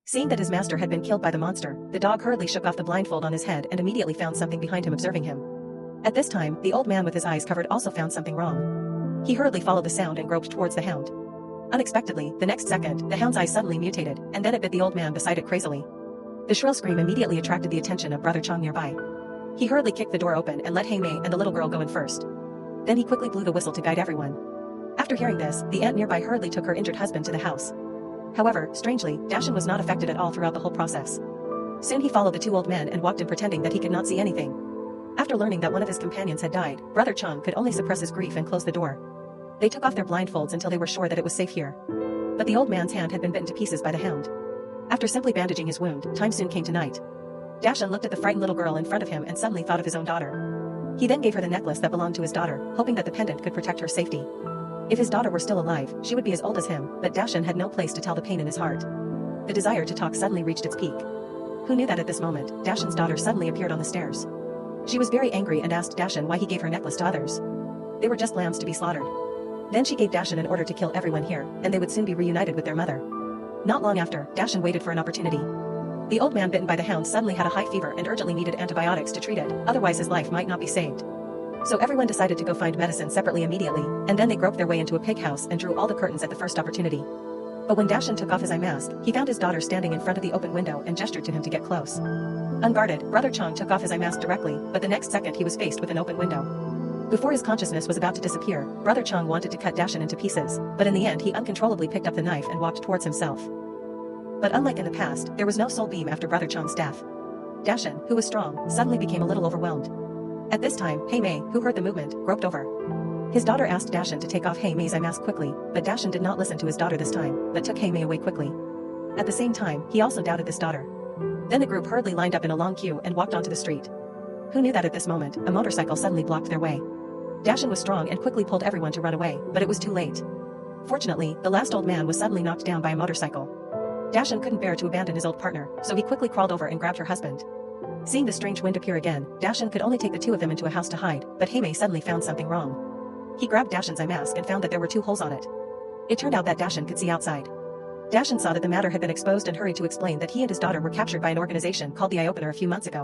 Seeing that his master had been killed by the monster, the dog hurriedly shook off the blindfold on his head and immediately found something behind him observing him. At this time, the old man with his eyes covered also found something wrong. He hurriedly followed the sound and groped towards the hound. Unexpectedly, the next second, the hound's eyes suddenly mutated, and then it bit the old man beside it crazily. The shrill scream immediately attracted the attention of Brother Chong nearby. He hurriedly kicked the door open and let Hei Mei and the little girl go in first. Then he quickly blew the whistle to guide everyone. After hearing this, the aunt nearby hurriedly took her injured husband to the house. However, strangely, Dashan was not affected at all throughout the whole process. Soon he followed the two old men and walked in pretending that he could not see anything. After learning that one of his companions had died, Brother Chong could only suppress his grief and close the door. They took off their blindfolds until they were sure that it was safe here. But the old man's hand had been bitten to pieces by the hound. After simply bandaging his wound, time soon came to night. Dashan looked at the frightened little girl in front of him and suddenly thought of his own daughter. He then gave her the necklace that belonged to his daughter, hoping that the pendant could protect her safety. If his daughter were still alive, she would be as old as him, but Dashan had no place to tell the pain in his heart. The desire to talk suddenly reached its peak. Who knew that at this moment, Dashan's daughter suddenly appeared on the stairs. She was very angry and asked Dashan why he gave her necklace to others. They were just lambs to be slaughtered. Then she gave Dashan an order to kill everyone here, and they would soon be reunited with their mother. Not long after, Dashan waited for an opportunity. The old man bitten by the hound suddenly had a high fever and urgently needed antibiotics to treat it, otherwise his life might not be saved. So everyone decided to go find medicine separately immediately, and then they groped their way into a pig house and drew all the curtains at the first opportunity. But when Dashan took off his eye mask, he found his daughter standing in front of the open window and gestured to him to get close. Unguarded, Brother Chong took off his eye mask directly, but the next second he was faced with an open window. Before his consciousness was about to disappear, Brother Chong wanted to cut Dashan into pieces, but in the end he uncontrollably picked up the knife and walked towards himself. But unlike in the past, there was no soul beam after Brother Chong's death. Dashan, who was strong, suddenly became a little overwhelmed. At this time, Hei Mei, who heard the movement, groped over. His daughter asked Dashan to take off Hei Mei's eye mask quickly, but Dashan did not listen to his daughter this time, but took Hei Mei away quickly. At the same time, he also doubted this daughter. Then the group hurriedly lined up in a long queue and walked onto the street. Who knew that at this moment, a motorcycle suddenly blocked their way. Dashan was strong and quickly pulled everyone to run away, but it was too late. Fortunately, the last old man was suddenly knocked down by a motorcycle. Dashan couldn't bear to abandon his old partner, so he quickly crawled over and grabbed her husband. Seeing the strange wind appear again, Dashan could only take the two of them into a house to hide, but Hei Mei suddenly found something wrong. He grabbed Dashan's eye mask and found that there were 2 holes on it. It turned out that Dashan could see outside. Dashan saw that the matter had been exposed and hurried to explain that he and his daughter were captured by an organization called the Eye Opener a few months ago.